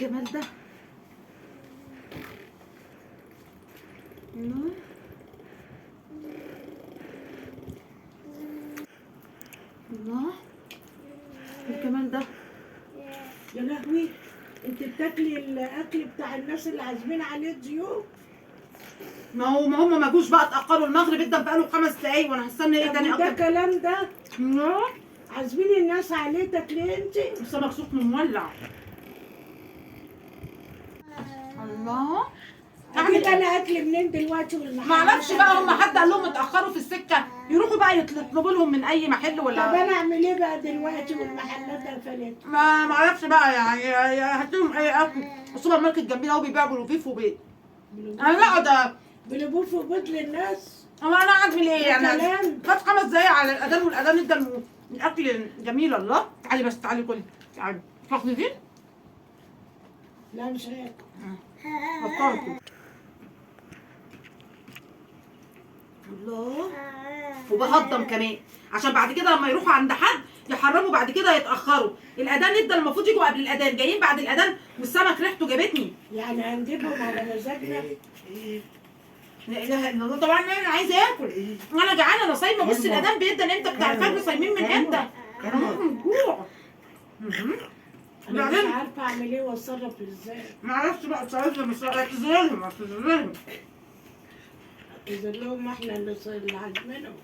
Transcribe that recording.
الجمال ده. الله الله الجمال ده. يا لهوي، انت بتاكلي الاكل بتاع الناس اللي عازمين عليه ضيوف؟ ما هم ما جوش بقى، اتاخروا المغرب جدا بقاله 5 دقايق وانا هستنى ايه تاني طب ده اكتر؟ كلام ده؟ الله عازمين الناس عليه تاكليه انت؟ السمك سخن مولع. الله اكيد انا اكل منين دلوقتي والمحل؟ ما اعرفش بقى، هم حد قال لهم اتاخروا في السكه يروحوا بقى يطلبوا لهم من اي محل طب ولا انا اعمل ايه بقى دلوقتي والمحلات قفلت؟ ما اعرفش بقى يعني. هات لهم اي اكل. السوبر ماركت جنبنا اهو بيبيع بلوفيف وبيض. انا لا ده بلبوف وبيض للناس؟ انا اعمل ايه يعني؟ كلام. خد 5 دقايق على الاذان والاذان ادى الاكل جميل. الله تعالي بس، تعالي كلي تعالي. تاخدي دي؟ لا مش هياكل. فكرت. الله وبهضم كمان عشان بعد كده لما يروحوا عند حد يحرموا بعد كده يتاخروا. الاذان ادى المفروض يجوا قبل الاذان، جايين بعد الاذان والسمك ريحته جابتني. يعني هنجيبهم على مزاجنا؟ لا اله الا الله. طبعا انا عايزه اكل، انا جعانه، انا صايمه. بص الاذان بيدن امتى بتاع الفجر، صايمين من امتى؟ انا ممكن جوع. انا مش عارفه اعمل ايه واتصرف ازاي. ما اعرفش بقى اتصرف لهم، اعتذر لهم. اذا لهم احنا اللي عازمينهم.